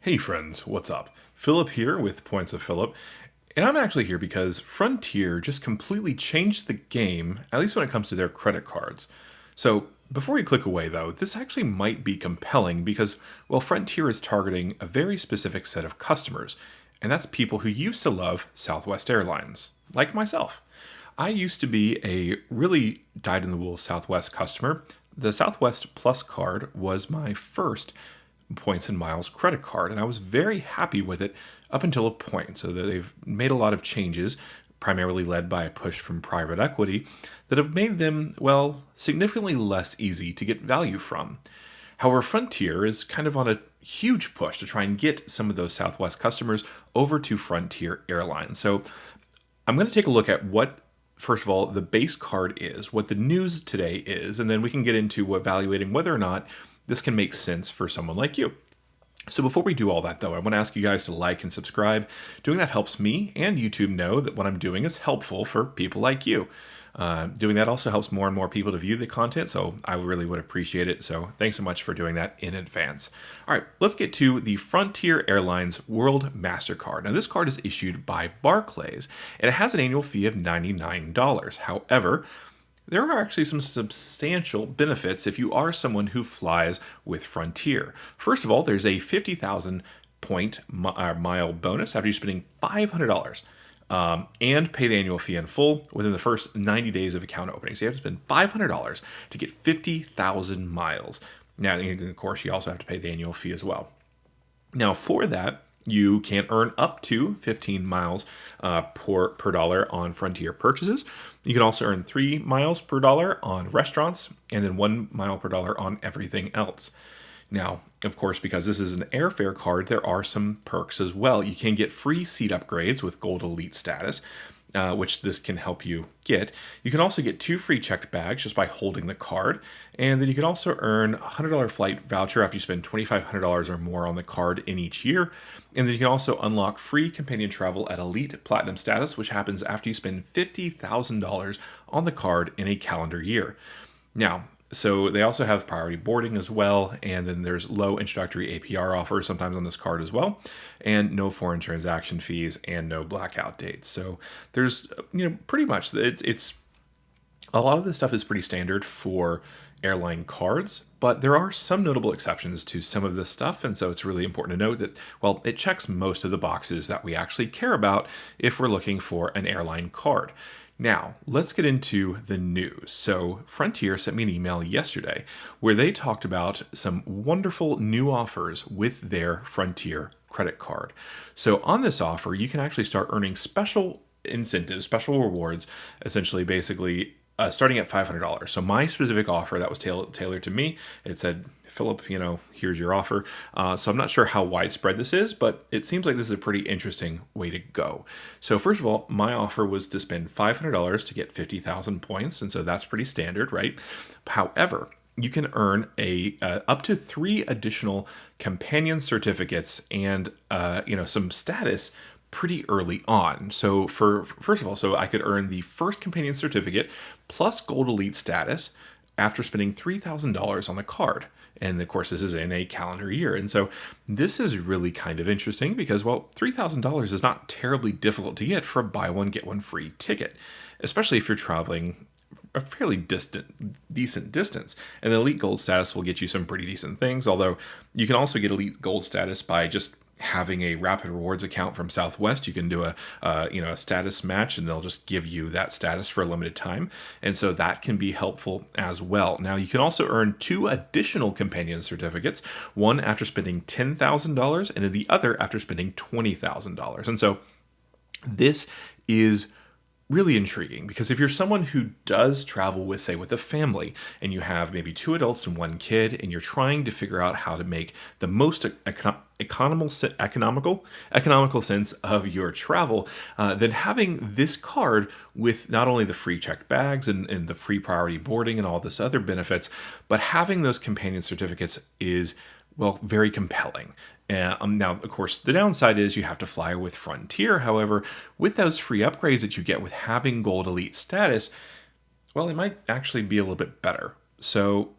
Hey friends, what's up? Philip here with Points of Philip, and I'm actually here because Frontier just completely changed the game, at least when it comes to their credit cards. So, before you click away though, this actually might be compelling because, well, Frontier is targeting a very specific set of customers, and that's people who used to love Southwest Airlines, like myself. I used to be a really dyed in the wool Southwest customer. The Southwest Plus card was my first points and miles credit card, and I was very happy with it up until a point. So that they've made a lot of changes, primarily led by a push from private equity, that have made them, well, significantly less easy to get value from. However, Frontier is kind of on a huge push to try and get some of those Southwest customers over to Frontier Airlines. So I'm going to take a look at what, first of all, the base card is, what the news today is, and then we can get into evaluating whether or not this can make sense for someone like you. So before we do all that, though, I want to ask you guys to like and subscribe. Doing that helps me and YouTube know that what I'm doing is helpful for people like you. Doing that also helps more and more people to view the content, so I really would appreciate it. So thanks so much for doing that in advance. All right, let's get to the Frontier Airlines World MasterCard. Now, this card is issued by Barclays, and it has an annual fee of $99. However, there are actually some substantial benefits if you are someone who flies with Frontier. First of all, there's a 50,000 point mile bonus after you're spending $500 and pay the annual fee in full within the first 90 days of account opening. So you have to spend $500 to get 50,000 miles. Now, of course, you also have to pay the annual fee as well. Now, for that, you can earn up to 15 miles per dollar on Frontier purchases. You can also earn 3 miles per dollar on restaurants and then 1 mile per dollar on everything else. Now, of course, because this is an airfare card, there are some perks as well. You can get free seat upgrades with Gold Elite status, which this can help you get. You can also get 2 free checked bags just by holding the card. And then you can also earn a $100 flight voucher after you spend $2,500 or more on the card in each year. And then you can also unlock free companion travel at Elite Platinum status, which happens after you spend $50,000 on the card in a calendar year. Now, so they also have priority boarding as well, and then there's low introductory APR offers sometimes on this card as well, and no foreign transaction fees and no blackout dates. So there's, pretty much it's a lot of this stuff is pretty standard for airline cards, but there are some notable exceptions to some of this stuff, and so it's really important to note that, well, it checks most of the boxes that we actually care about if we're looking for an airline card. Now, let's get into the news. So, Frontier sent me an email yesterday where they talked about some wonderful new offers with their Frontier credit card. So, on this offer, you can actually start earning special incentives, special rewards, essentially, basically, starting at $500. So, my specific offer that was tailored to me, it said, Philip, here's your offer. So I'm not sure how widespread this is, but it seems like this is a pretty interesting way to go. So first of all, my offer was to spend $500 to get 50,000 points, and so that's pretty standard, right? However, you can earn up to 3 additional companion certificates and some status pretty early on. So first of all, so I could earn the first companion certificate plus Gold Elite status after spending $3,000 on the card. And of course, this is in a calendar year. And so this is really kind of interesting because, well, $3,000 is not terribly difficult to get for a buy one, get one free ticket, especially if you're traveling a fairly decent distance. And the Elite Gold status will get you some pretty decent things, although you can also get Elite Gold status by just having a Rapid Rewards account from Southwest. You can do a status match, and they'll just give you that status for a limited time, and so that can be helpful as well. Now, you can also earn 2 additional companion certificates, one after spending $10,000 and the other after spending $20,000. And so this is really intriguing because if you're someone who does travel with, say, with a family, and you have maybe 2 adults and 1 kid, and you're trying to figure out how to make the most economical sense of your travel, then having this card with not only the free checked bags and the free priority boarding and all this other benefits, but having those companion certificates is, well, very compelling. Now, of course, the downside is you have to fly with Frontier. However, with those free upgrades that you get with having Gold Elite status, well, it might actually be a little bit better. So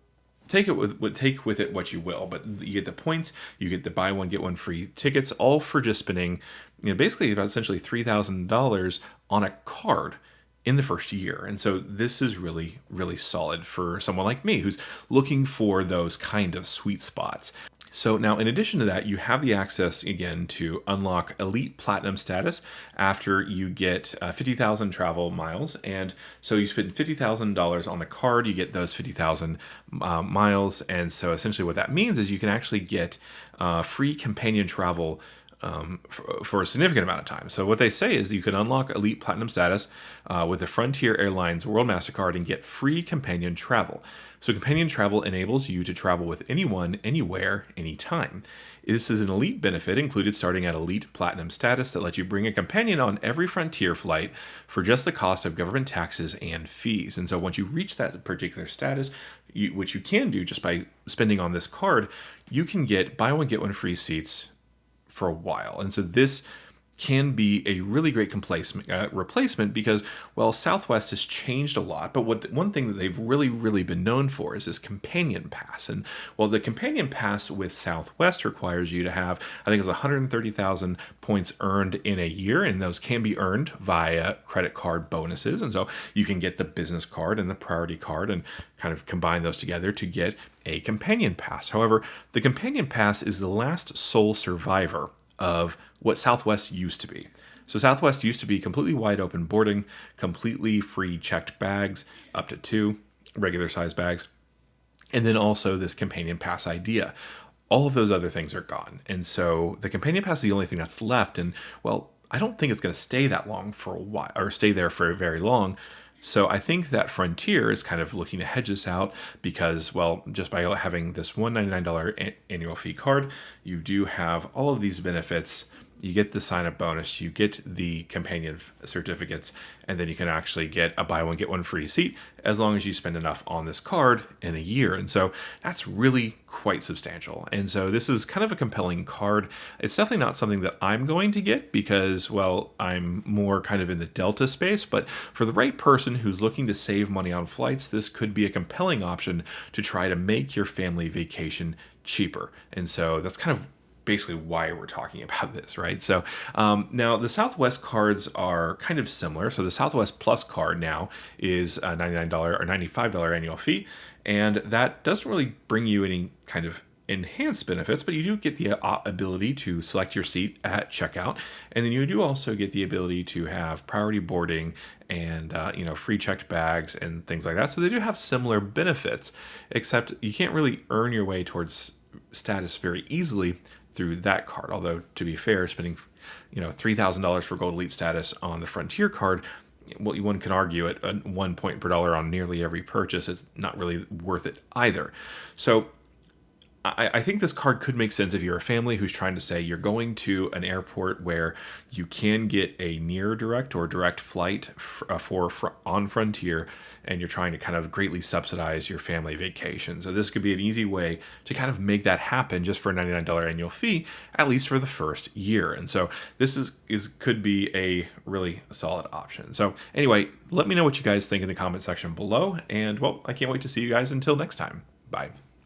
take with it what you will, but you get the points, you get the buy one get one free tickets, all for just spending, basically about essentially $3,000 on a card in the first year. And so this is really, really solid for someone like me who's looking for those kind of sweet spots. So now, in addition to that, you have the access again to unlock Elite Platinum status after you get 50,000 travel miles. And so you spend $50,000 on the card, you get those 50,000 miles. And so essentially what that means is you can actually get free companion travel for a significant amount of time. So what they say is you can unlock Elite Platinum status with the Frontier Airlines World MasterCard and get free companion travel. So companion travel enables you to travel with anyone, anywhere, anytime. This is an elite benefit included starting at Elite Platinum status that lets you bring a companion on every Frontier flight for just the cost of government taxes and fees. And so once you reach that particular status, which you can do just by spending on this card, you can get buy one, get one free seats for a while. And so this can be a really great replacement because, well, Southwest has changed a lot, but one thing that they've really been known for is this companion pass. And well, the companion pass with Southwest requires you to have, I think it's 130,000 points earned in a year, and those can be earned via credit card bonuses. And so you can get the business card and the priority card and kind of combine those together to get a companion pass. However, the companion pass is the last sole survivor of what Southwest used to be. So Southwest used to be completely wide open boarding, completely free checked bags, up to 2 regular size bags, and then also this companion pass idea. All of those other things are gone. And so the companion pass is the only thing that's left. And well, I don't think it's going to stay that long for a while, or stay there for very long. So I think that Frontier is kind of looking to hedge this out because, well, just by having this $199 annual fee card, you do have all of these benefits. You get the sign-up bonus, you get the companion certificates, and then you can actually get a buy one, get one free seat as long as you spend enough on this card in a year. And so that's really quite substantial. And so this is kind of a compelling card. It's definitely not something that I'm going to get because, well, I'm more kind of in the Delta space, but for the right person who's looking to save money on flights, this could be a compelling option to try to make your family vacation cheaper. And so that's kind of basically why we're talking about this, right? So now the Southwest cards are kind of similar. So the Southwest Plus card now is a $99 or $95 annual fee, and that doesn't really bring you any kind of enhanced benefits, but you do get the ability to select your seat at checkout, and then you do also get the ability to have priority boarding and free checked bags and things like that. So they do have similar benefits, except you can't really earn your way towards status very easily through that card. Although, to be fair, spending $3,000 for Gold Elite status on the Frontier card, well, one can argue at 1 point per dollar on nearly every purchase, it's not really worth it either. So I think this card could make sense if you're a family who's trying to say you're going to an airport where you can get a near direct or direct flight on Frontier, and you're trying to kind of greatly subsidize your family vacation. So this could be an easy way to kind of make that happen just for a $99 annual fee, at least for the first year. And so this could be a really solid option. So anyway, let me know what you guys think in the comment section below. And well, I can't wait to see you guys until next time. Bye.